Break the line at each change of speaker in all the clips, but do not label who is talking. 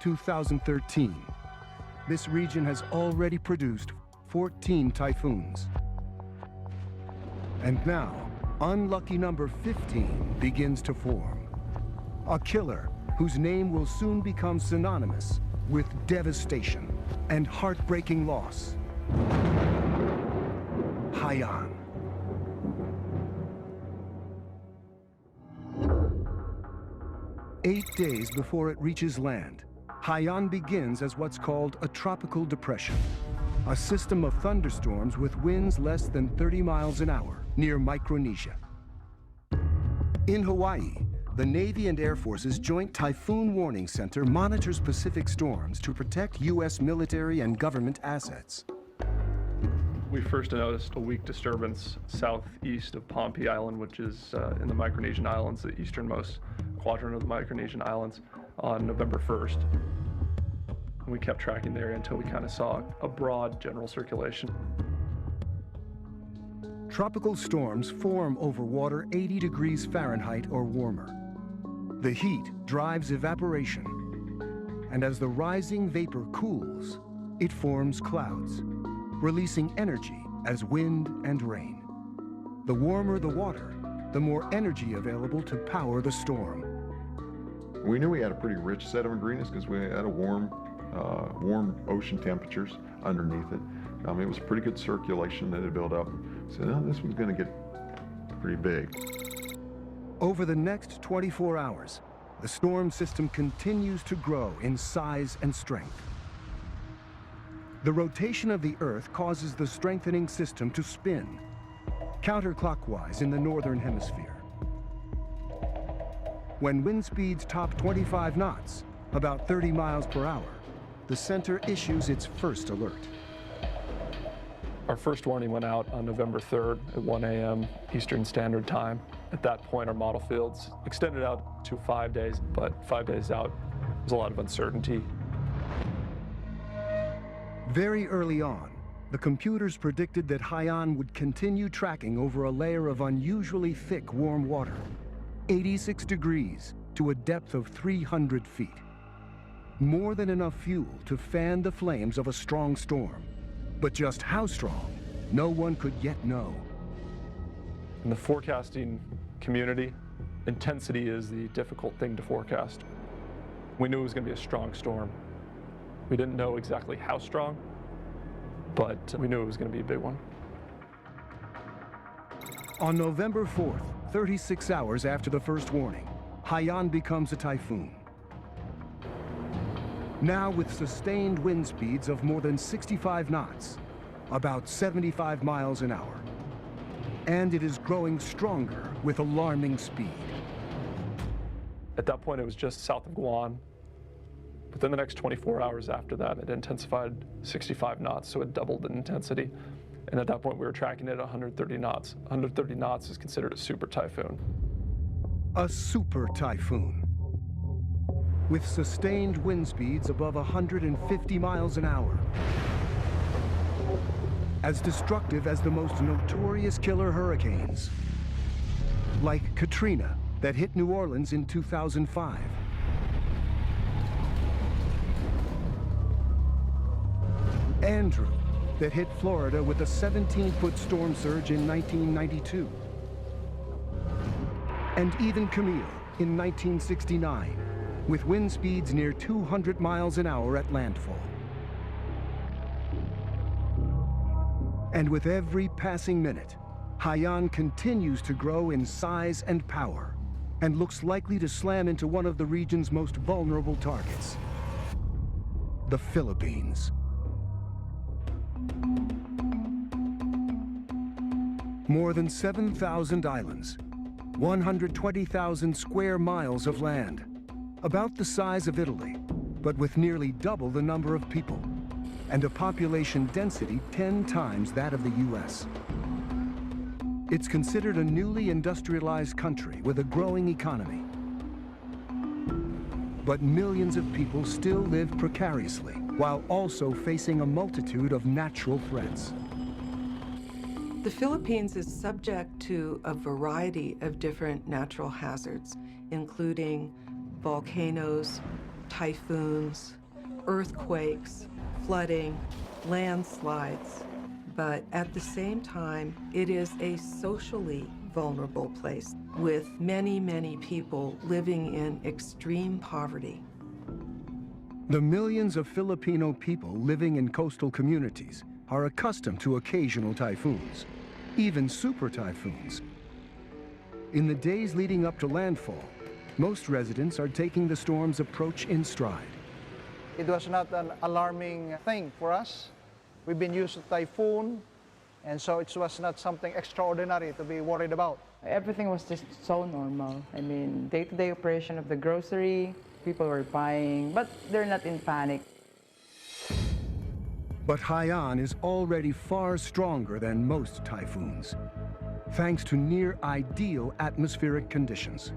2013, this region has already produced 14 typhoons. And now, unlucky number 15 begins to form. A killer whose name will soon become synonymous with devastation and heartbreaking loss. Haiyan. Eight days before it reaches land, Haiyan begins as what's called a tropical depression, a system of thunderstorms with winds less than 30 miles an hour near Micronesia. In Hawaii, the Navy and Air Force's Joint Typhoon Warning Center monitors Pacific storms to protect U.S. military and government assets.
We first noticed a weak disturbance southeast of Pohnpei Island, which is in the Micronesian Islands, the easternmost quadrant of the Micronesian Islands, on November 1st. We kept tracking the area until we kind of saw a broad general circulation.
Tropical storms form over water 80 degrees Fahrenheit or warmer. The heat drives evaporation, and as the rising vapor cools, it forms clouds, releasing energy as wind and rain. The warmer the water, the more energy available to power the storm.
We knew we had a pretty rich set of ingredients because we had a warm ocean temperatures underneath it. It was pretty good circulation that had built up. So now this one's going to get pretty big.
Over the next 24 hours, the storm system continues to grow in size and strength. The rotation of the Earth causes the strengthening system to spin, counterclockwise in the northern hemisphere. When wind speeds top 25 knots, about 30 miles per hour, the center issues its first alert.
Our first warning went out on November 3rd at 1 a.m. Eastern Standard Time. At that point, our model fields extended out to 5 days, but 5 days out, there's a lot of uncertainty.
Very early on, the computers predicted that Haiyan would continue tracking over a layer of unusually thick warm water, 86 degrees to a depth of 300 feet. More than enough fuel to fan the flames of a strong storm. But just how strong, no one could yet know.
In the forecasting community, intensity is the difficult thing to forecast. We knew it was going to be a strong storm. We didn't know exactly how strong, but we knew it was going to be a big one.
On November 4th, 36 hours after the first warning, Haiyan becomes a typhoon. Now with sustained wind speeds of more than 65 knots, about 75 miles an hour. And it is growing stronger with alarming speed.
At that point, it was just south of Guam. Within the next 24 hours after that, it intensified 65 knots, so it doubled in intensity. And at that point, we were tracking it at 130 knots. 130 knots is considered a super typhoon.
A super typhoon. With sustained wind speeds above 150 miles an hour. As destructive as the most notorious killer hurricanes. Like Katrina, that hit New Orleans in 2005. Andrew, that hit Florida with a 17-foot storm surge in 1992. And even Camille in 1969, with wind speeds near 200 miles an hour at landfall. And with every passing minute, Haiyan continues to grow in size and power, and looks likely to slam into one of the region's most vulnerable targets, the Philippines. More than 7,000 islands, 120,000 square miles of land, about the size of Italy, but with nearly double the number of people, and a population density 10 times that of the US. It's considered a newly industrialized country with a growing economy. But millions of people still live precariously, while also facing a multitude of natural threats.
The Philippines is subject to a variety of different natural hazards, including volcanoes, typhoons, earthquakes, flooding, landslides. But at the same time, it is a socially vulnerable place with many, many people living in extreme poverty.
The millions of Filipino people living in coastal communities are accustomed to occasional typhoons, even super typhoons. In the days leading up to landfall, most residents are taking the storm's approach in stride.
It was not an alarming thing for us. We've been used to typhoon, and so it was not something extraordinary to be worried about.
Everything was just so normal. I mean, day-to-day operation of the grocery, people were buying, but they're not in panic.
But Haiyan is already far stronger than most typhoons, thanks to near-ideal atmospheric conditions.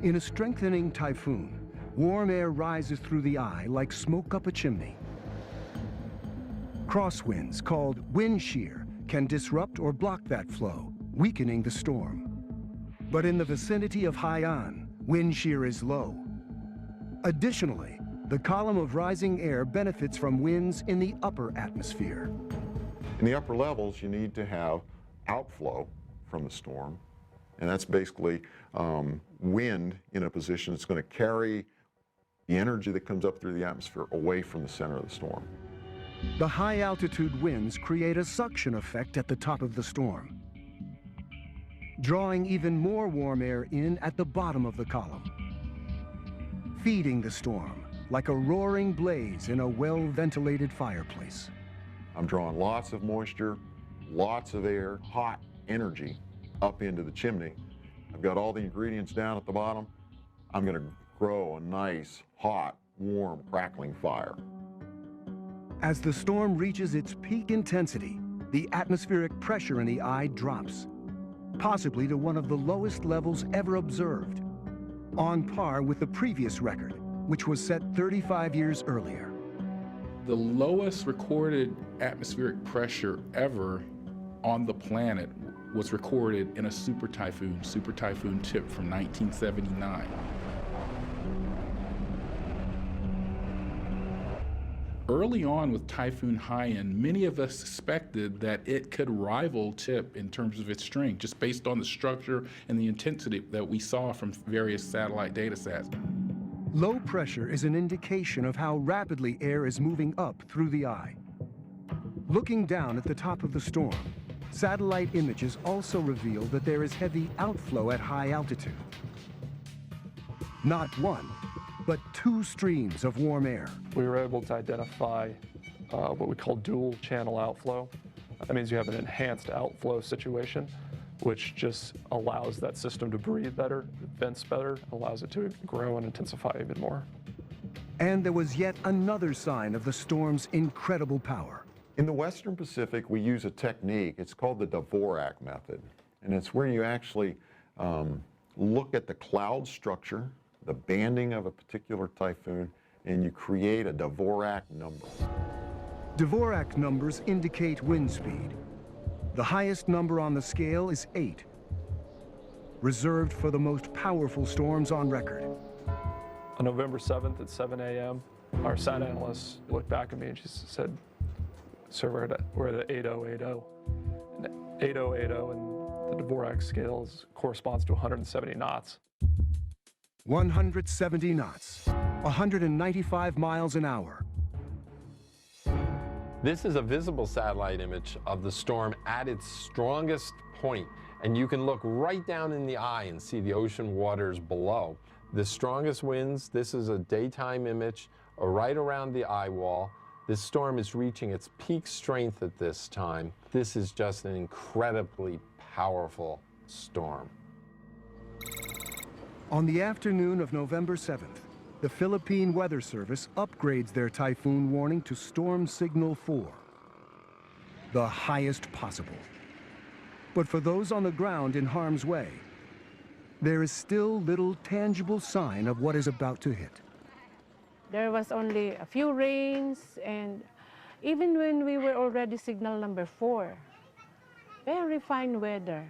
In a strengthening typhoon, warm air rises through the eye like smoke up a chimney. Crosswinds, called wind shear, can disrupt or block that flow, weakening the storm. But in the vicinity of Haiyan, wind shear is low. Additionally, the column of rising air benefits from winds in the upper atmosphere.
In the upper levels, you need to have outflow from the storm, and that's basically wind in a position that's going to carry the energy that comes up through the atmosphere away from the center of the storm.
The high-altitude winds create a suction effect at the top of the storm, drawing even more warm air in at the bottom of the column, feeding the storm like a roaring blaze in a well-ventilated fireplace.
I'm drawing lots of moisture, lots of air, hot energy up into the chimney. I've got all the ingredients down at the bottom. I'm going to grow a nice, hot, warm, crackling fire.
As the storm reaches its peak intensity, the atmospheric pressure in the eye drops, possibly to one of the lowest levels ever observed, on par with the previous record, which was set 35 years earlier.
The lowest recorded atmospheric pressure ever on the planet was recorded in a super typhoon tip from 1979. Early on with Typhoon Haiyan, many of us suspected that it could rival Tip in terms of its strength, just based on the structure and the intensity that we saw from various satellite data sets.
Low pressure is an indication of how rapidly air is moving up through the eye. Looking down at the top of the storm, satellite images also reveal that there is heavy outflow at high altitude. Not one, but two streams of warm air.
We were able to identify what we call dual channel outflow. That means you have an enhanced outflow situation, which just allows that system to breathe better, vents better, allows it to grow and intensify even more.
And there was yet another sign of the storm's incredible power.
In the Western Pacific, we use a technique. It's called the Dvorak method. And it's where you actually look at the cloud structure, the banding of a particular typhoon, and you create a Dvorak number.
Dvorak numbers indicate wind speed. The highest number on the scale is 8, reserved for the most powerful storms on record.
On November 7th at 7 a.m., our SAT analyst looked back at me and she said, "Sir, we're at 8080. And 8080 and the Dvorak scale corresponds to 170 knots.
170 knots, 195 miles an hour.
This is a visible satellite image of the storm at its strongest point, and you can look right down in the eye and see the ocean waters below. The strongest winds, this is a daytime image right around the eye wall. This storm is reaching its peak strength at this time. This is just an incredibly powerful storm.
On the afternoon of November 7th, the Philippine Weather Service upgrades their typhoon warning to Storm Signal 4, the highest possible. But for those on the ground in harm's way, there is still little tangible sign of what is about to hit.
There was only a few rains, and even when we were already signal number 4, very fine weather.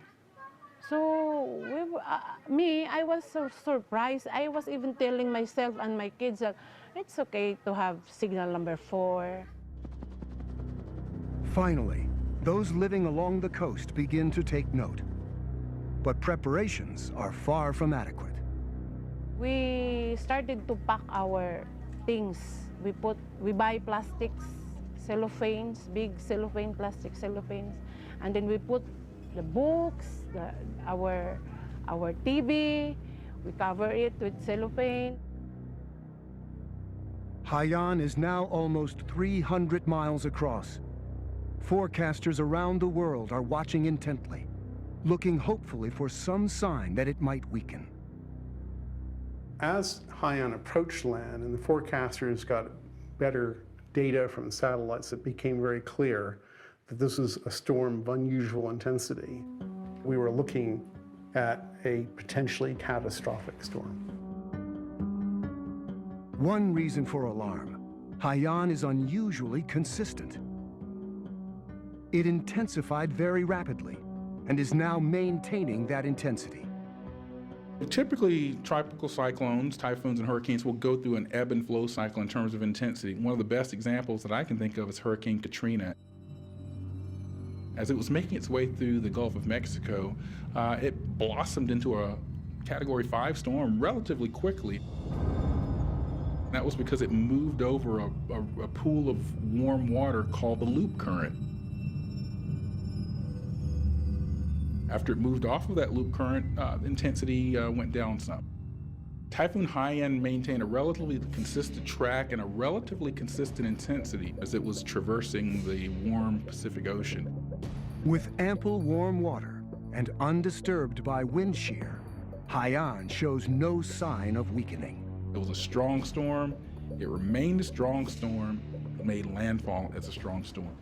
So I was so surprised. I was even telling myself and my kids that it's okay to have signal number 4.
Finally, those living along the coast begin to take note. But preparations are far from adequate.
We started to pack our things. We buy plastics, cellophanes, big cellophane, plastic cellophanes, and then we put the books, our TV, we cover it with cellophane.
Haiyan is now almost 300 miles across. Forecasters around the world are watching intently, looking hopefully for some sign that it might weaken.
As Haiyan approached land and the forecasters got better data from satellites, it became very clear that this was a storm of unusual intensity. We were looking at a potentially catastrophic storm.
One reason for alarm: Haiyan is unusually consistent. It intensified very rapidly and is now maintaining that intensity.
Typically, tropical cyclones, typhoons, and hurricanes will go through an ebb and flow cycle in terms of intensity. One of the best examples that I can think of is Hurricane Katrina. As it was making its way through the Gulf of Mexico, it blossomed into a Category 5 storm relatively quickly. That was because it moved over a pool of warm water called the loop current. After it moved off of that loop current, intensity went down some. Typhoon Haiyan maintained a relatively consistent track and a relatively consistent intensity as it was traversing the warm Pacific Ocean.
With ample warm water and undisturbed by wind shear, Haiyan shows no sign of weakening.
It was a strong storm, it remained a strong storm, it made landfall as a strong storm.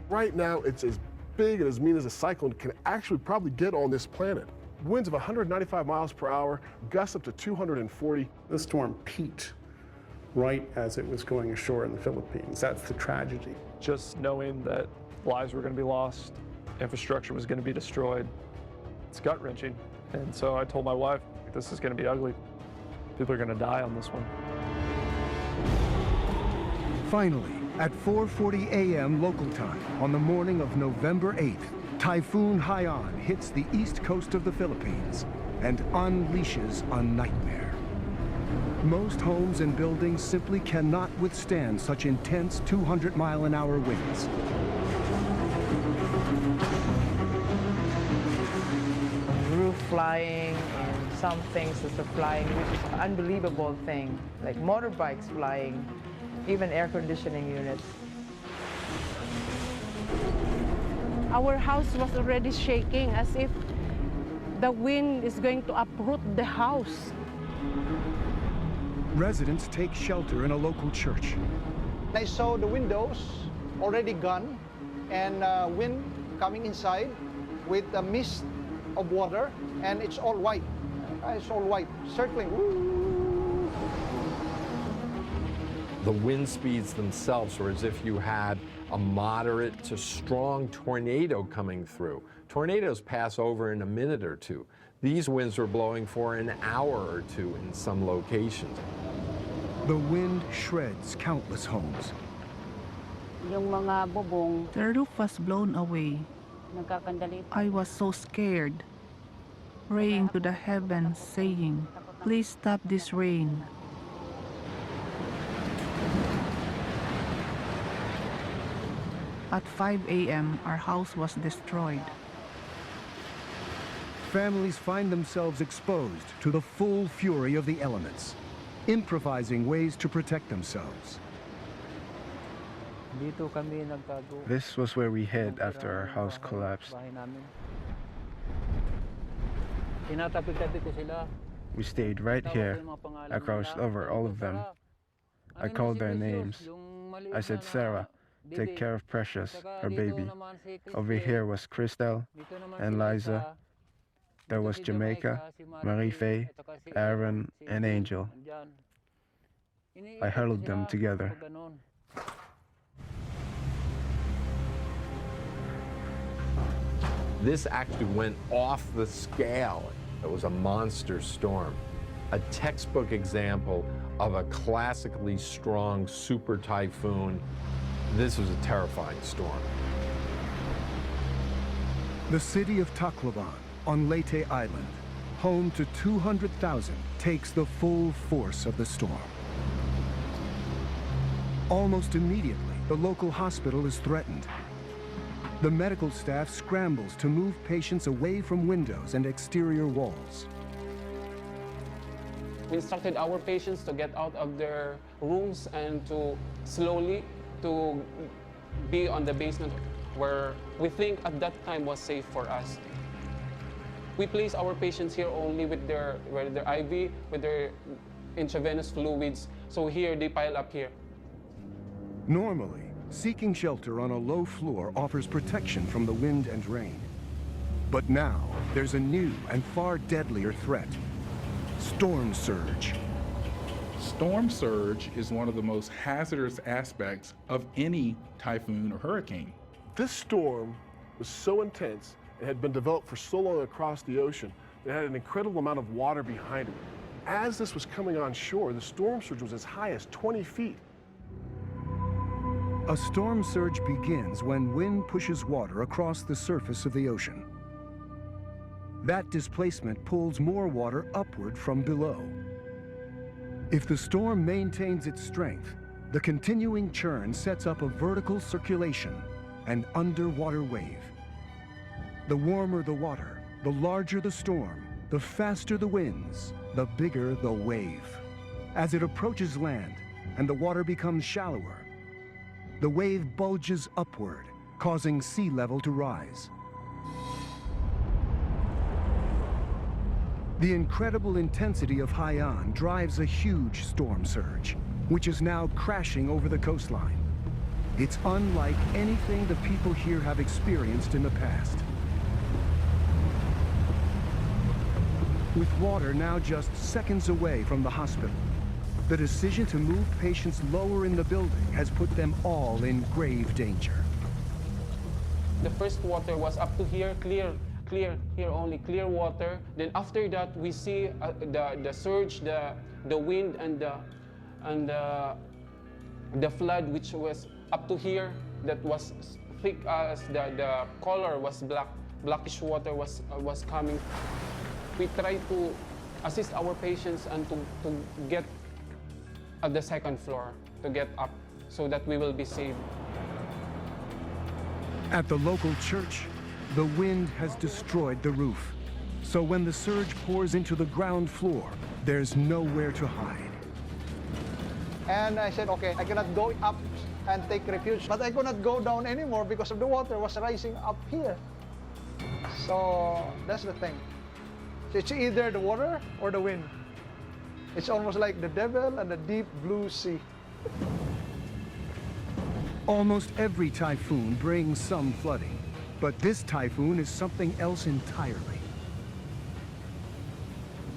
Right now, it's as big and as mean as a cyclone can actually probably get on this planet. Winds of 195 miles per hour, gusts up to 240.
This storm peaked right as it was going ashore in the Philippines. That's the tragedy.
Just knowing that lives were going to be lost, infrastructure was going to be destroyed, it's gut-wrenching. And so I told my wife, this is going to be ugly. People are going to die on this one.
Finally, at 4:40 a.m. local time on the morning of November 8th, Typhoon Haiyan hits the east coast of the Philippines and unleashes a nightmare. Most homes and buildings simply cannot withstand such intense 200-mile-an-hour winds.
Roof flying and some things that are flying, which is an unbelievable thing, like motorbikes flying, even air conditioning units.
Our house was already shaking as if the wind is going to uproot the house.
Residents take shelter in a local church.
I saw the windows already gone and wind coming inside with a mist of water, and it's all white. It's all white, circling. Woo!
The wind speeds themselves were as if you had a moderate to strong tornado coming through. Tornadoes pass over in a minute or two. These winds were blowing for an hour or two in some locations.
The wind shreds countless homes.
The roof was blown away. I was so scared, praying to the heavens, saying, "Please stop this rain." At 5 a.m., our house was destroyed.
Families find themselves exposed to the full fury of the elements, improvising ways to protect themselves.
This was where we hid after our house collapsed. We stayed right here. I crouched over all of them. I called their names. I said, "Sarah, take care of Precious, her baby." Over here was Crystal and Liza. There was Jamaica, Marie Faye, Aaron, and Angel. I huddled them together.
This actually went off the scale. It was a monster storm, a textbook example of a classically strong super typhoon. This was a terrifying storm.
The city of Tacloban on Leyte Island, home to 200,000, takes the full force of the storm. Almost immediately, the local hospital is threatened. The medical staff scrambles to move patients away from windows and exterior walls.
We instructed our patients to get out of their rooms and to slowly to be on the basement where we think at that time was safe for us. We place our patients here only with their IV, with their intravenous fluids. So here they pile up here.
Normally, seeking shelter on a low floor offers protection from the wind and rain. But now, there's a new and far deadlier threat: storm surge.
Storm surge is one of the most hazardous aspects of any typhoon or hurricane.
This storm was so intense and had been developed for so long across the ocean that it had an incredible amount of water behind it. As this was coming on shore, the storm surge was as high as 20 feet.
A storm surge begins when wind pushes water across the surface of the ocean. That displacement pulls more water upward from below. If the storm maintains its strength, the continuing churn sets up a vertical circulation, an underwater wave. The warmer the water, the larger the storm, the faster the winds, the bigger the wave. As it approaches land and the water becomes shallower, the wave bulges upward, causing sea level to rise. The incredible intensity of Haiyan drives a huge storm surge, which is now crashing over the coastline. It's unlike anything the people here have experienced in the past. With water now just seconds away from the hospital, the decision to move patients lower in the building has put them all in grave danger.
The first water was up to here, clear, here only clear water. Then after that, we see the surge, the wind, and the flood, which was up to here, that was thick as the color was black, blackish water was coming. We try to assist our patients and to get at the second floor, to get up so that we will be saved.
At the local church, the wind has destroyed the roof. So when the surge pours into the ground floor, there's nowhere to hide.
And I said, okay, I cannot go up and take refuge, but I could not go down anymore because of the water was rising up here. So that's the thing. So it's either the water or the wind. It's almost like the devil and the deep blue sea.
Almost every typhoon brings some flooding, but this typhoon is something else entirely.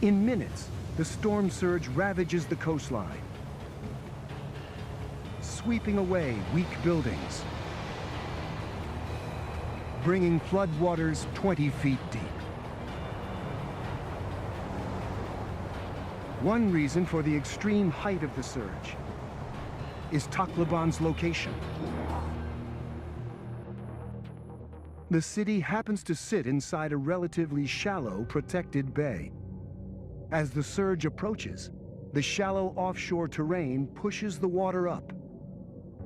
In minutes, the storm surge ravages the coastline, sweeping away weak buildings, bringing floodwaters 20 feet deep. One reason for the extreme height of the surge is Tacloban's location. The city happens to sit inside a relatively shallow, protected bay. As the surge approaches, the shallow offshore terrain pushes the water up.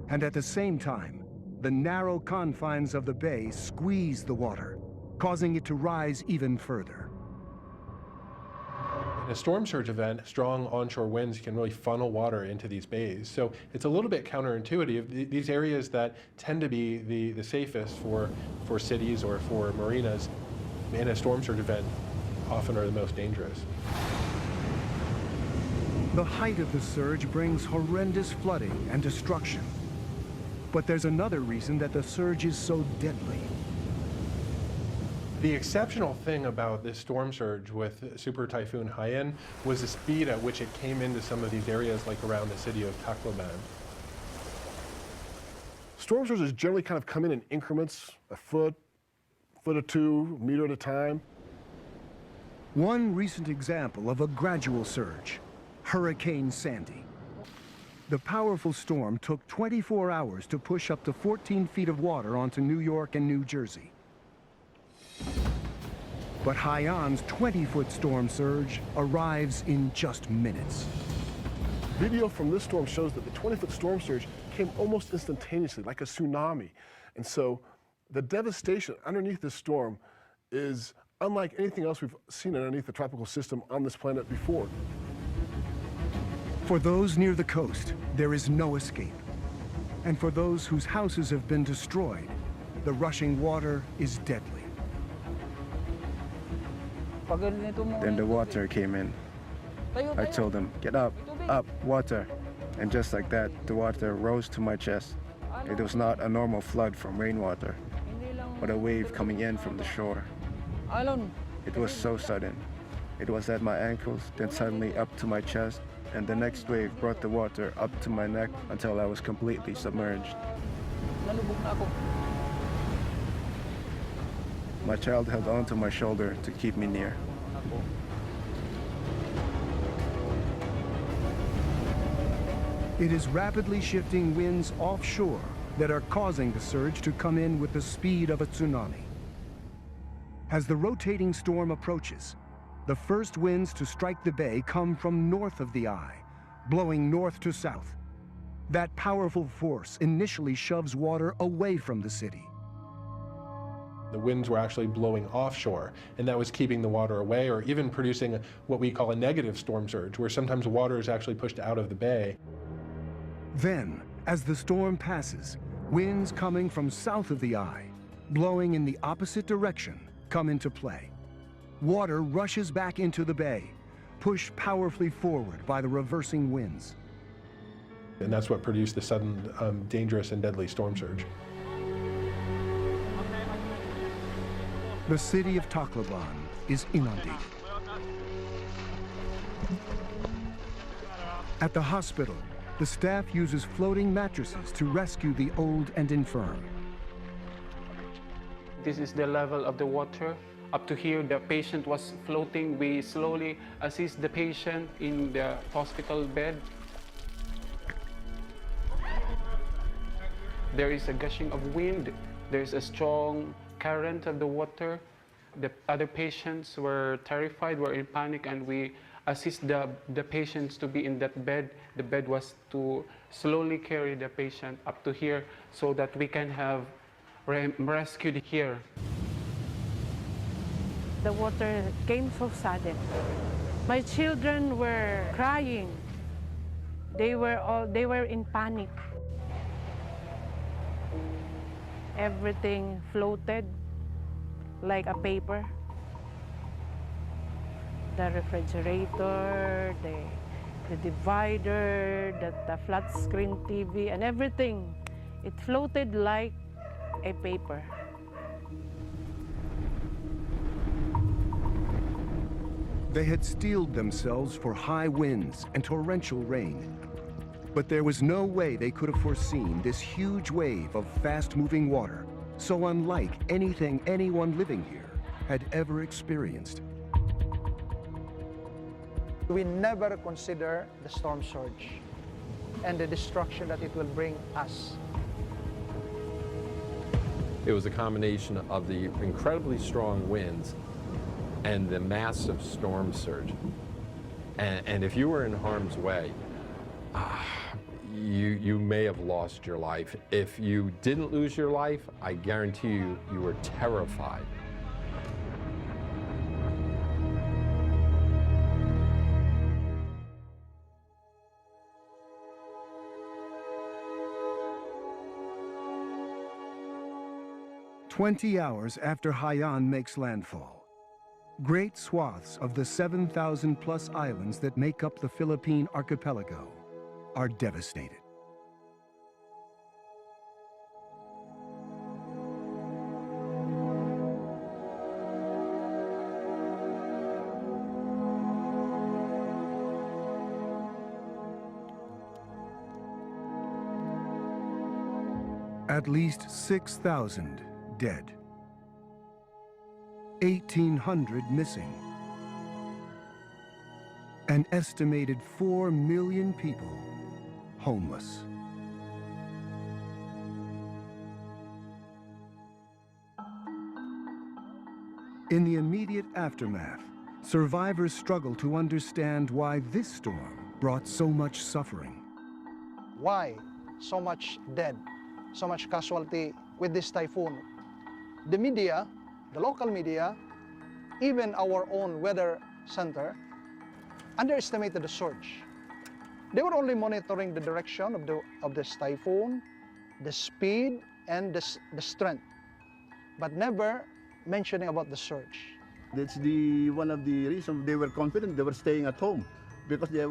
And at the same time, the narrow confines of the bay squeeze the water, causing it to rise even further.
In a storm surge event, strong onshore winds can really funnel water into these bays. So it's a little bit counterintuitive. These areas that tend to be the safest for cities or for marinas in a storm surge event often are the most dangerous.
The height of the surge brings horrendous flooding and destruction. But there's another reason that the surge is so deadly.
The exceptional thing about this storm surge with Super Typhoon Haiyan was the speed at which it came into some of these areas, like around the city of Tacloban.
Storm surges generally kind of come in increments, a foot or two, a meter at a time.
One recent example of a gradual surge, Hurricane Sandy. The powerful storm took 24 hours to push up to 14 feet of water onto New York and New Jersey. But Haiyan's 20-foot storm surge arrives in just minutes.
Video from this storm shows that the 20-foot storm surge came almost instantaneously, like a tsunami. And so the devastation underneath this storm is unlike anything else we've seen underneath the tropical system on this planet before.
For those near the coast, there is no escape. And for those whose houses have been destroyed, the rushing water is deadly.
Then the water came in. I told them, get up, water. And just like that, the water rose to my chest. It was not a normal flood from rainwater, but a wave coming in from the shore. It was so sudden. It was at my ankles, then suddenly up to my chest, and the next wave brought the water up to my neck until I was completely submerged. My child held onto my shoulder to keep me near.
It is rapidly shifting winds offshore that are causing the surge to come in with the speed of a tsunami. As the rotating storm approaches, the first winds to strike the bay come from north of the eye, blowing north to south. That powerful force initially shoves water away from the city.
The winds were actually blowing offshore, and that was keeping the water away, or even producing what we call a negative storm surge, where sometimes water is actually pushed out of the bay.
Then, as the storm passes, winds coming from south of the eye, blowing in the opposite direction, come into play. Water rushes back into the bay, pushed powerfully forward by the reversing winds.
And that's what produced the sudden, dangerous and deadly storm surge.
The city of Tacloban is inundated. At the hospital, the staff uses floating mattresses to rescue the old and infirm.
This is the level of the water. Up to here, the patient was floating. We slowly assist the patient in the hospital bed. There is a gushing of wind. There's a strong current of the water. The other patients were terrified, were in panic, and we assist the patients to be in that bed. The bed was to slowly carry the patient up to here so that we can have rescued here.
The water came so sudden. My children were crying. They were in panic. Everything floated like a paper. The refrigerator, the divider, the flat screen TV, and everything. It floated like a paper.
They had steeled themselves for high winds and torrential rain. But there was no way they could have foreseen this huge wave of fast-moving water, so unlike anything anyone living here had ever experienced.
We never consider the storm surge and the destruction that it will bring us.
It was a combination of the incredibly strong winds and the massive storm surge. And if you were in harm's way, you may have lost your life. If you didn't lose your life, I guarantee you, you were terrified.
"20 hours after Haiyan makes landfall, great swaths of the 7,000-plus islands that make up the Philippine archipelago are devastated. At least 6,000 dead, 1,800 missing, an estimated 4 million people homeless. In the immediate aftermath, survivors struggle to understand why this storm brought so much suffering.
Why so much dead, so much casualty with this typhoon? The media, the local media, even our own weather center, underestimated the surge. They were only monitoring the direction of this typhoon, the speed, and the strength, but never mentioning about the surge.
That's one of the reasons they were confident they were staying at home, because they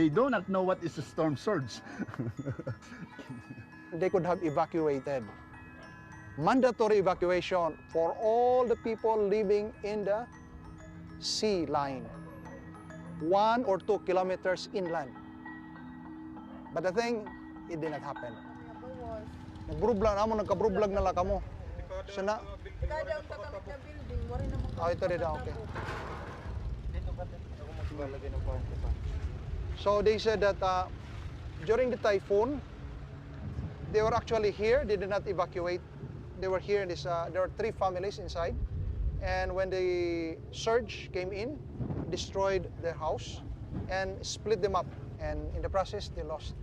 do not know what is a storm surge.
They could have evacuated. Mandatory evacuation for all the people living in the sea line, 1 or 2 kilometers inland. But the thing, it did not happen. Nagkabrublag na lang kamo. So na, ito rin okay. So they said that during the typhoon, they were actually here. They did not evacuate. They were here in this, there were 3 families inside. And when the surge came in, destroyed their house and split them up. And in the process, they lost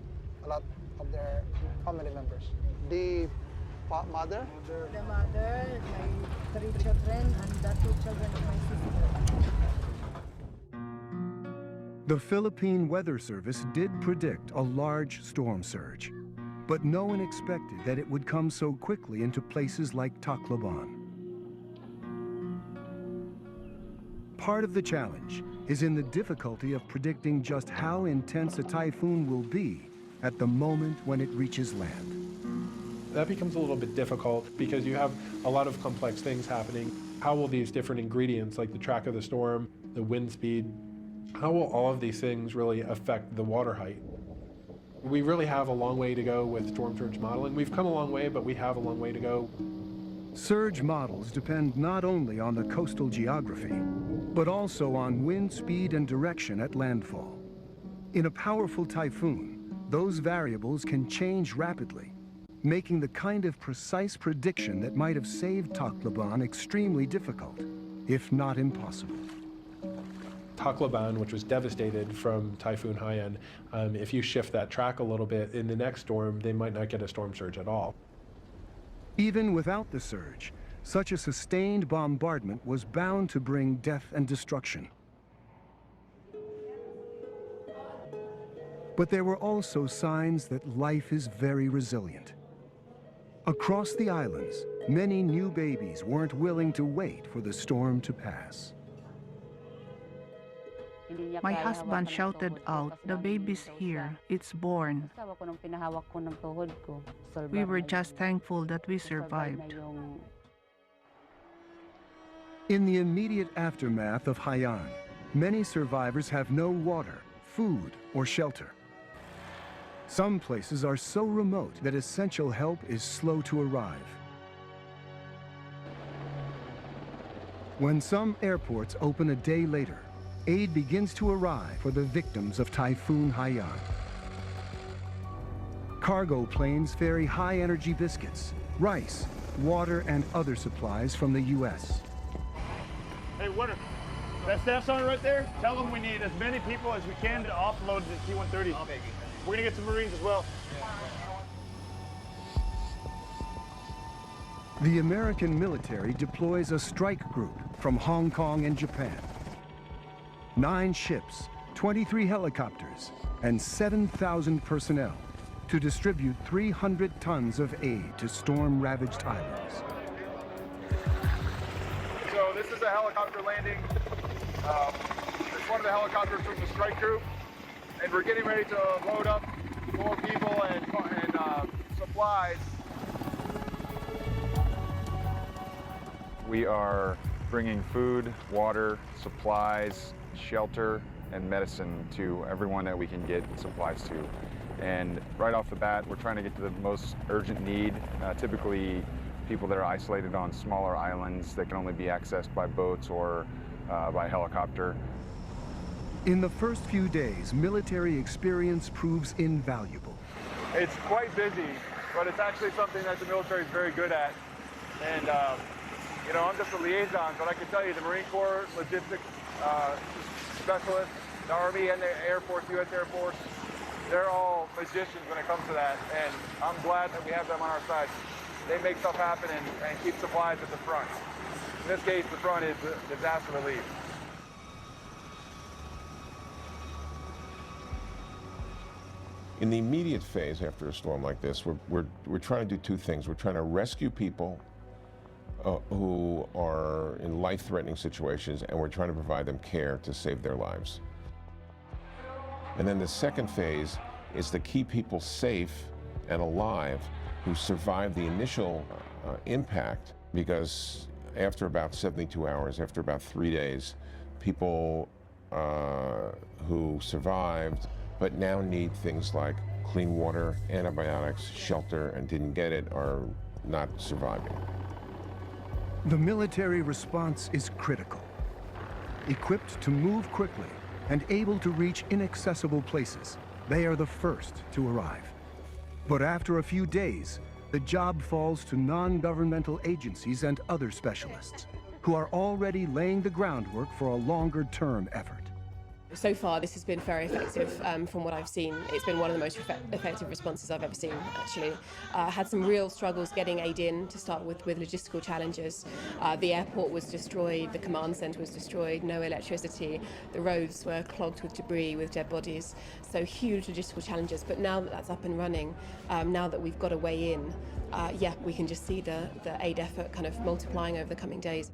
a lot of their family members. The mother?
The mother, my 3 children, and the 2 children of my sister.
The Philippine Weather Service did predict a large storm surge, but no one expected that it would come so quickly into places like Tacloban. Part of the challenge is in the difficulty of predicting just how intense a typhoon will be at the moment when it reaches land.
That becomes a little bit difficult because you have a lot of complex things happening. How will these different ingredients, like the track of the storm, the wind speed, how will all of these things really affect the water height? We really have a long way to go with storm surge modeling. We've come a long way, but we have a long way to go.
Surge models depend not only on the coastal geography, but also on wind speed and direction at landfall. In a powerful typhoon, those variables can change rapidly, making the kind of precise prediction that might have saved Tacloban extremely difficult, if not impossible.
Tacloban, which was devastated from Typhoon Haiyan, if you shift that track a little bit, in the next storm, they might not get a storm surge at all.
Even without the surge, such a sustained bombardment was bound to bring death and destruction. But there were also signs that life is very resilient. Across the islands, many new babies weren't willing to wait for the storm to pass.
My husband shouted out, "The baby's here, it's born." We were just thankful that we survived.
In the immediate aftermath of Haiyan, many survivors have no water, food, or shelter. Some places are so remote that essential help is slow to arrive. When some airports open a day later, aid begins to arrive for the victims of Typhoon Haiyan. Cargo planes ferry high-energy biscuits, rice, water, and other supplies from the U.S.
Hey, what are that staff sergeant right there? Tell them we need as many people as we can to offload the T-130. We're gonna get some Marines as well.
The American military deploys a strike group from Hong Kong and Japan. 9 ships, 23 helicopters, and 7,000 personnel to distribute 300 tons of aid to storm-ravaged islands.
So this is a helicopter landing. It's one of the helicopters from the strike group, and we're getting ready to load up more people and supplies.
We are bringing food, water, supplies, shelter, and medicine to everyone that we can get supplies to. And right off the bat, we're trying to get to the most urgent need, typically people that are isolated on smaller islands that can only be accessed by boats or by helicopter.
In the first few days, military experience proves invaluable.
It's quite busy, but it's actually something that the military is very good at. And, you know, I'm just a liaison, but I can tell you the Marine Corps logistics specialists, the Army and the Air Force, U.S. Air Force, they're all magicians when it comes to that. And I'm glad that we have them on our side. They make stuff happen and keep supplies at the front. In this case, the front is disaster relief.
In the immediate phase after a storm like this, we're trying to do two things. We're trying to rescue people who are in life-threatening situations, and we're trying to provide them care to save their lives. And then the second phase is to keep people safe and alive who survived the initial impact, because after about 72 hours, after about 3 days, people who survived but now need things like clean water, antibiotics, shelter, and didn't get it are not surviving.
The military response is critical. Equipped to move quickly and able to reach inaccessible places, they are the first to arrive. But after a few days, the job falls to non-governmental agencies and other specialists who are already laying the groundwork for a longer-term effort.
So far, this has been very effective from what I've seen. It's been one of the most effective responses I've ever seen, actually. Had some real struggles getting aid in to start with logistical challenges. The airport was destroyed, the command center was destroyed, no electricity, the roads were clogged with debris, with dead bodies. So huge logistical challenges, but now that that's up and running, now that we've got a way in, yeah, we can just see the aid effort kind of multiplying over the coming days.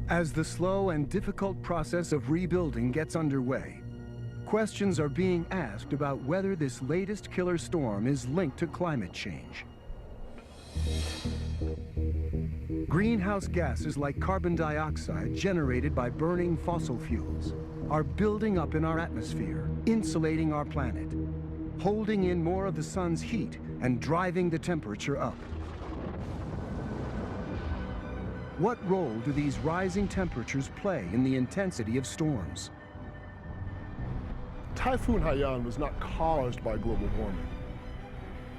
As the slow and difficult process of rebuilding gets underway, questions are being asked about whether this latest killer storm is linked to climate change. Greenhouse gases like carbon dioxide generated by burning fossil fuels are building up in our atmosphere, insulating our planet, holding in more of the sun's heat and driving the temperature up. What role do these rising temperatures play in the intensity of storms?
Typhoon Haiyan was not caused by global warming.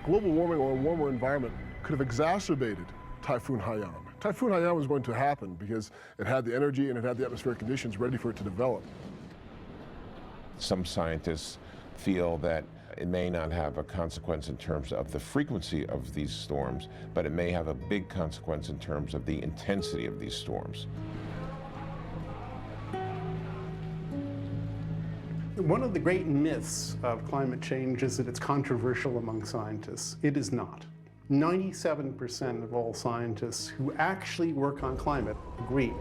Global warming or a warmer environment could have exacerbated Typhoon Haiyan. Typhoon Haiyan was going to happen because it had the energy and it had the atmospheric conditions ready for it to develop.
Some scientists feel that it may not have a consequence in terms of the frequency of these storms, but it may have a big consequence in terms of the intensity of these storms.
One of the great myths of climate change is that it's controversial among scientists. It is not. 97% of all scientists who actually work on climate agree.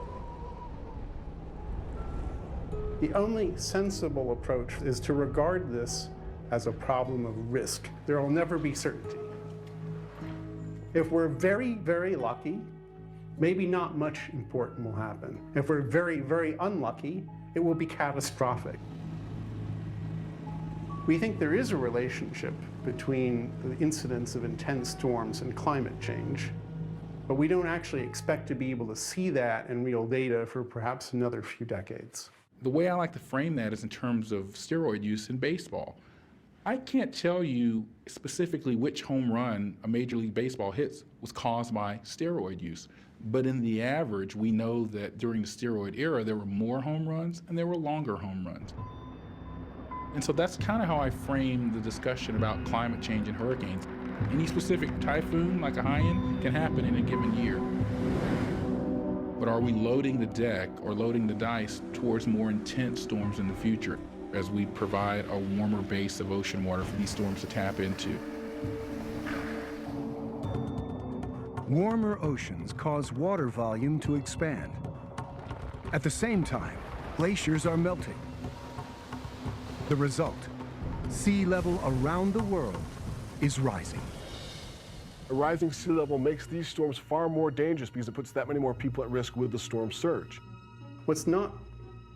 The only sensible approach is to regard this as a problem of risk. There will never be certainty. If we're very, very lucky, maybe not much important will happen. If we're very, very unlucky, it will be catastrophic. We think there is a relationship between the incidence of intense storms and climate change, but we don't actually expect to be able to see that in real data for perhaps another few decades.
The way I like to frame that is in terms of steroid use in baseball. I can't tell you specifically which home run a Major League Baseball hits was caused by steroid use. But in the average, we know that during the steroid era, there were more home runs and there were longer home runs. And so that's kind of how I frame the discussion about climate change and hurricanes. Any specific typhoon, like a Haiyan, can happen in a given year. But are we loading the deck or loading the dice towards more intense storms in the future as we provide a warmer base of ocean water for these storms to tap into?
Warmer oceans cause water volume to expand. At the same time, glaciers are melting. The result, sea level around the world is rising.
A rising sea level makes these storms far more dangerous because it puts that many more people at risk with the storm surge.
What's not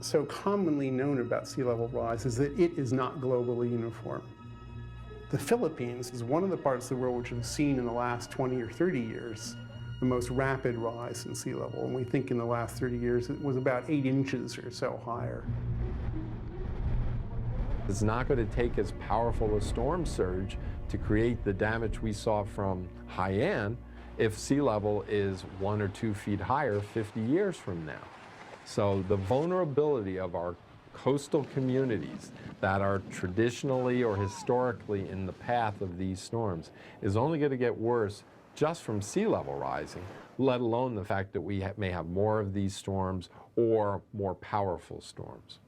so commonly known about sea level rise is that it is not globally uniform. The Philippines is one of the parts of the world which has seen in the last 20 or 30 years the most rapid rise in sea level. And we think in the last 30 years it was about 8 inches or so higher.
It's not going to take as powerful a storm surge to create the damage we saw from Haiyan if sea level is 1 or 2 feet higher 50 years from now. So the vulnerability of our coastal communities that are traditionally or historically in the path of these storms is only going to get worse just from sea level rising, let alone the fact that we may have more of these storms or more powerful storms.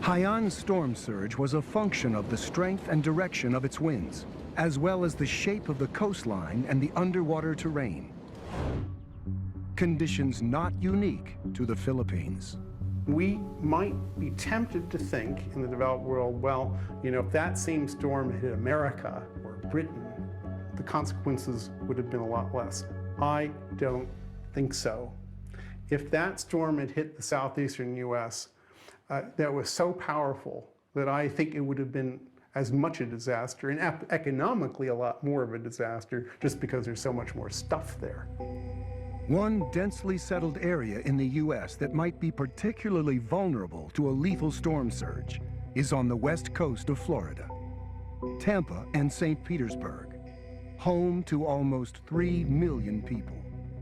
Haiyan's storm surge was a function of the strength and direction of its winds, as well as the shape of the coastline and the underwater terrain. Conditions not unique to the Philippines.
We might be tempted to think in the developed world, well, if that same storm hit America or Britain, the consequences would have been a lot less. I don't think so. If that storm had hit the southeastern US, that was so powerful that I think it would have been as much a disaster and economically a lot more of a disaster just because there's so much more stuff there.
One densely settled area in the U.S. that might be particularly vulnerable to a lethal storm surge is on the west coast of Florida. Tampa and St. Petersburg, home to almost 3 million people.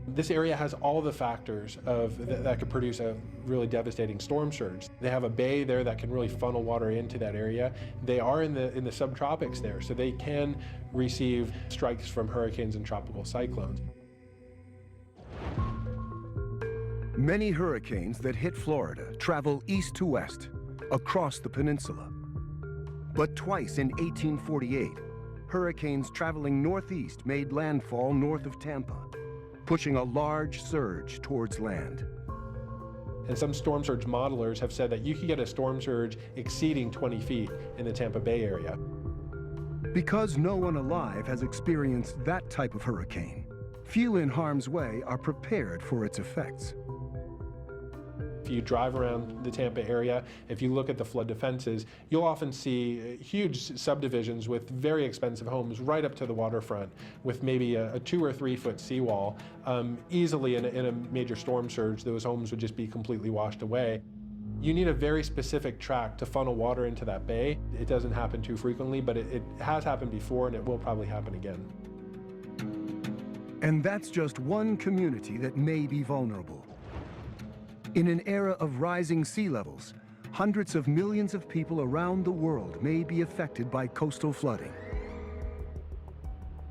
This area has all the factors that could produce a really devastating storm surge. They have a bay there that can really funnel water into that area. They are in the subtropics there, so they can receive strikes from hurricanes and tropical cyclones.
Many hurricanes that hit Florida travel east to west, across the peninsula. But twice in 1848, hurricanes traveling northeast made landfall north of Tampa, pushing a large surge towards land.
And some storm surge modelers have said that you could get a storm surge exceeding 20 feet in the Tampa Bay area.
Because no one alive has experienced that type of hurricane, few in harm's way are prepared for its effects.
If you drive around the Tampa area, if you look at the flood defenses, you'll often see huge subdivisions with very expensive homes right up to the waterfront with maybe a 2 or 3 foot seawall. Easily in a major storm surge, those homes would just be completely washed away. You need a very specific track to funnel water into that bay. It doesn't happen too frequently, but it has happened before and it will probably happen again.
And that's just one community that may be vulnerable. In an era of rising sea levels, hundreds of millions of people around the world may be affected by coastal flooding.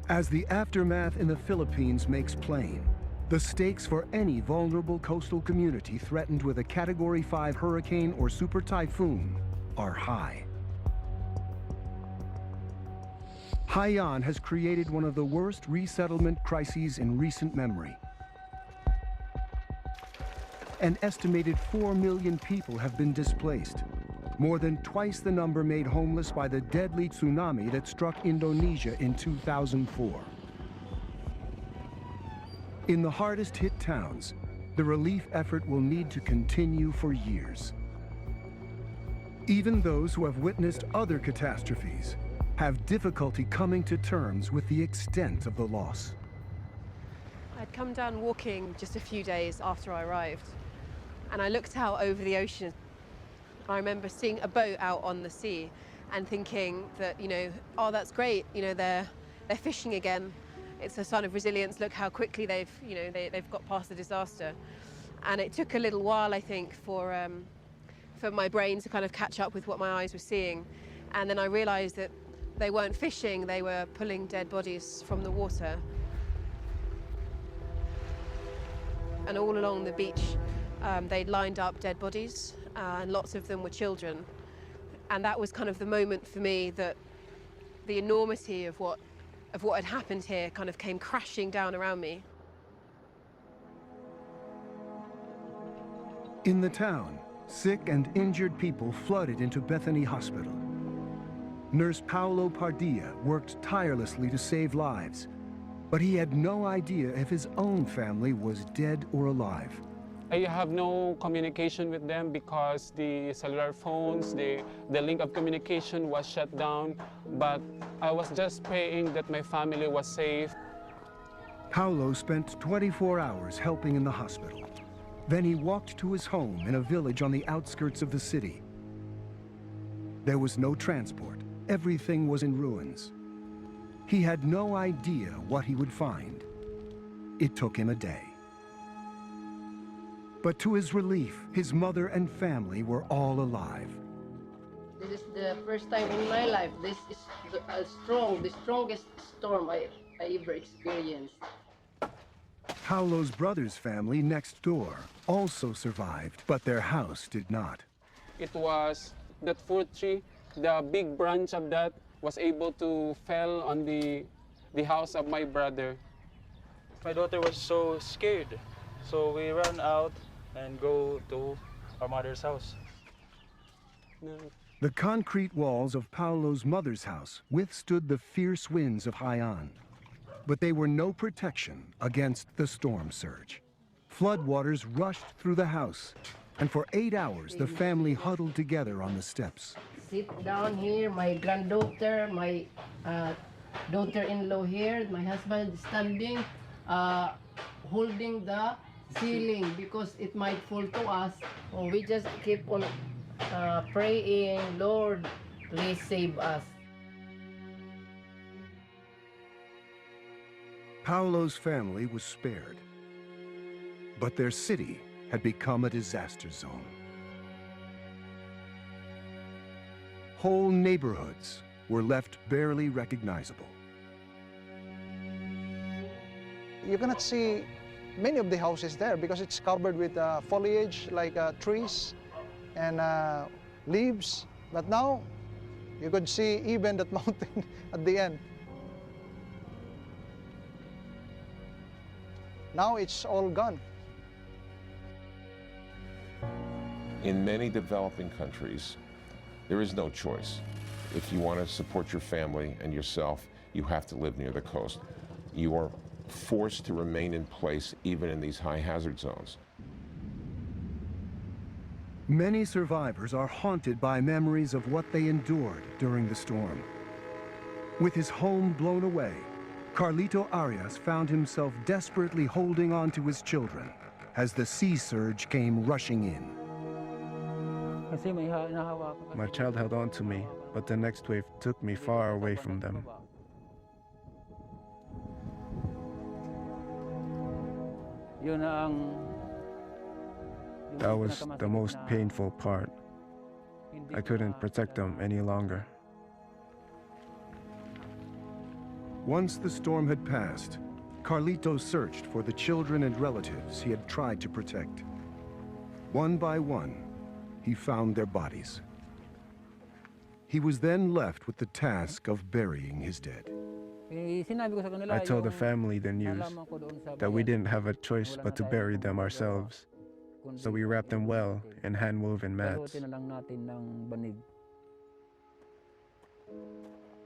As the aftermath in the Philippines makes plain, the stakes for any vulnerable coastal community threatened with a Category 5 hurricane or super typhoon are high. Haiyan has created one of the worst resettlement crises in recent memory. An estimated 4 million people have been displaced, more than twice the number made homeless by the deadly tsunami that struck Indonesia in 2004. In the hardest hit towns, the relief effort will need to continue for years. Even those who have witnessed other catastrophes have difficulty coming to terms with the extent of the loss.
I'd come down walking just a few days after I arrived, and I looked out over the ocean. I remember seeing a boat out on the sea and thinking that, oh, that's great, they're fishing again. It's a sign of resilience. Look how quickly they've got past the disaster. And it took a little while, I think, for my brain to kind of catch up with what my eyes were seeing. And then I realized that they weren't fishing, they were pulling dead bodies from the water. And all along the beach, they'd lined up dead bodies, and lots of them were children. And that was kind of the moment for me that the enormity of what had happened here kind of came crashing down around me.
In the town, sick and injured people flooded into Bethany Hospital. Nurse Paulo Pardilla worked tirelessly to save lives, but he had no idea if his own family was dead or alive.
I have no communication with them because the cellular phones, the link of communication was shut down, but I was just praying that my family was safe.
Paulo spent 24 hours helping in the hospital. Then he walked to his home in a village on the outskirts of the city. There was no transport. Everything was in ruins. He had no idea what he would find. It took him a day. But to his relief, his mother and family were all alive.
This is the first time in my life. This is the strongest storm I ever experienced.
Paulo's brother's family next door also survived, but their house did not.
It was that fruit tree, the big branch of that was able to fell on the house of my brother.
My daughter was so scared, so we ran out and go to our mother's house.
The concrete walls of Paulo's mother's house withstood the fierce winds of Haiyan, but they were no protection against the storm surge. Floodwaters rushed through the house, and for 8 hours the family huddled together on the steps.
Sit down here, my granddaughter, my daughter-in-law here, my husband standing, holding the ceiling because it might fall to us. So we just keep on praying, Lord, please save us.
Paulo's family was spared, but their city had become a disaster zone. Whole neighborhoods were left barely recognizable.
You cannot see many of the houses there because it's covered with foliage like trees and leaves. But now you could see even that mountain at the end. Now it's all gone.
In many developing countries, there is no choice. If you want to support your family and yourself, you have to live near the coast. You are forced to remain in place even in these high hazard zones.
Many survivors are haunted by memories of what they endured during the storm. With his home blown away, Carlito Arias found himself desperately holding on to his children as the sea surge came rushing in.
My child held on to me, but the next wave took me far away from them. That was the most painful part. I couldn't protect them any longer.
Once the storm had passed, Carlito searched for the children and relatives he had tried to protect. One by one, he found their bodies. He was then left with the task of burying his dead.
I told the family the news, that we didn't have a choice but to bury them ourselves. So we wrapped them well in hand-woven mats.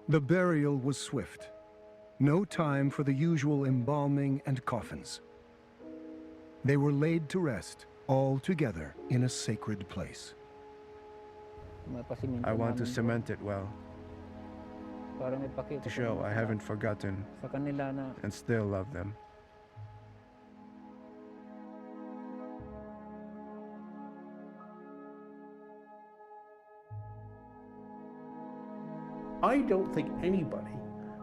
The burial was swift. No time for the usual embalming and coffins. They were laid to rest, all together in a sacred place.
I want to cement it well, to show I haven't forgotten and still love them.
I don't think anybody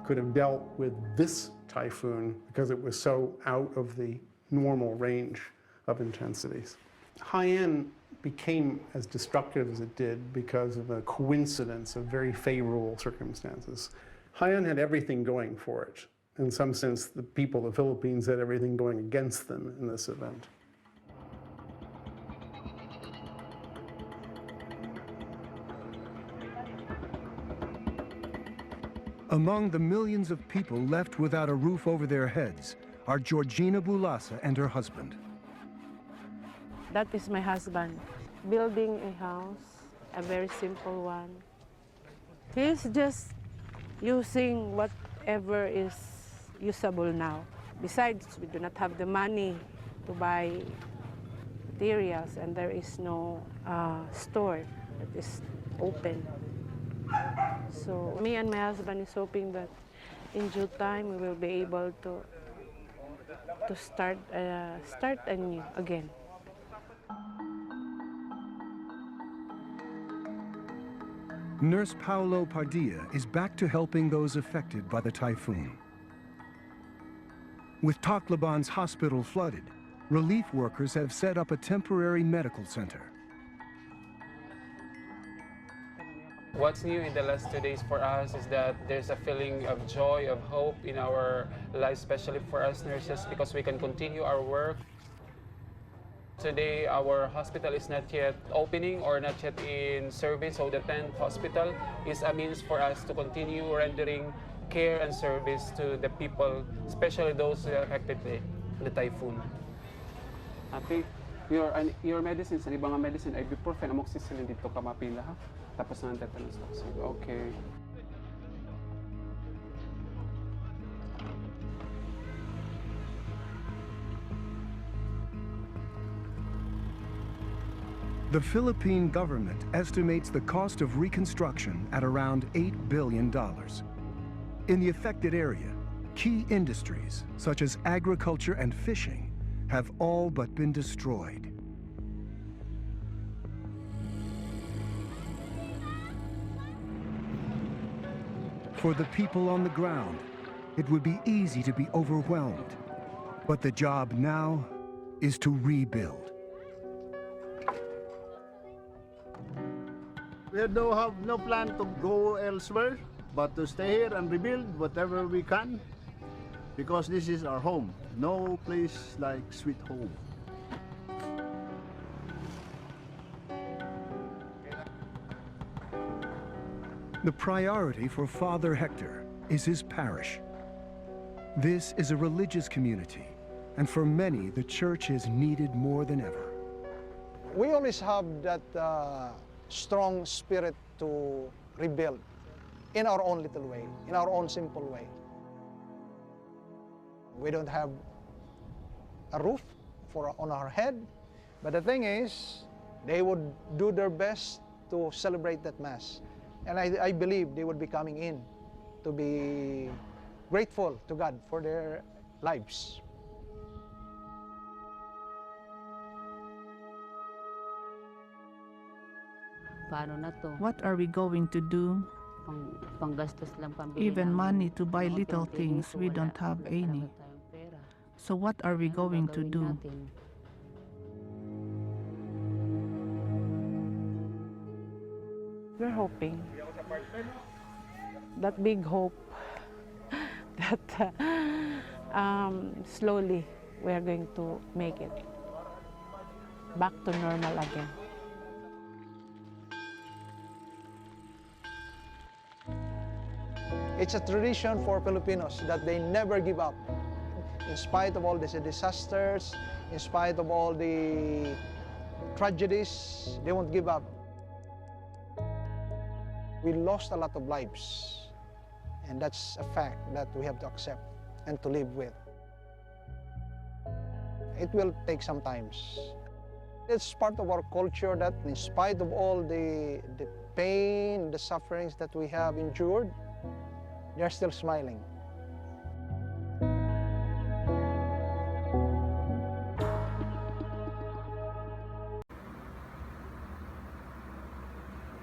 could have dealt with this typhoon because it was so out of the normal range of intensities. Haiyan became as destructive as it did because of a coincidence of very favorable circumstances. Haiyan had everything going for it. In some sense, the people of the Philippines had everything going against them in this event.
Among the millions of people left without a roof over their heads are Georgina Bulasa and her husband.
That is my husband, building a house, a very simple one. He's just using whatever is usable now. Besides, we do not have the money to buy materials, and there is no store that is open. So me and my husband is hoping that in due time we will be able to to start anew again.
Nurse Paulo Padilla is back to helping those affected by the typhoon. With Tacloban's hospital flooded, relief workers have set up a temporary medical center.
What's new in the last 2 days for us is that there's a feeling of joy, of hope in our lives, especially for us nurses, because we can continue our work. Today, our hospital is not yet opening or not yet in service, so the 10th hospital is a means for us to continue rendering care and service to the people, especially those affected by the typhoon.
Ate, your medicines, ang ibang medicine, ibuprofen, amoxicillin dito ka mapila ha? Tapos na ang tetanus vaccine. Okay.
The Philippine government estimates the cost of reconstruction at around $8 billion. In the affected area, key industries such as agriculture and fishing have all but been destroyed. For the people on the ground, it would be easy to be overwhelmed. But the job now is to rebuild.
We have no plan to go elsewhere, but to stay here and rebuild whatever we can, because this is our home. No place like sweet home.
The priority for Father Hector is his parish. This is a religious community, and for many, the church is needed more than ever.
We always have that strong spirit to rebuild in our own little way, in our own simple way. We don't have a roof on our head, but the thing is, they would do their best to celebrate that Mass. And I believe they would be coming in to be grateful to God for their lives.
What are we going to do? Even money to buy little things, we don't have any. So what are we going to do?
We're hoping, that big hope, that slowly we are going to make it back to normal again.
It's a tradition for Filipinos that they never give up. In spite of all these disasters, in spite of all the tragedies, they won't give up. We lost a lot of lives, and that's a fact that we have to accept and to live with. It will take some time. It's part of our culture that in spite of all the pain, the sufferings that we have endured, they're still smiling.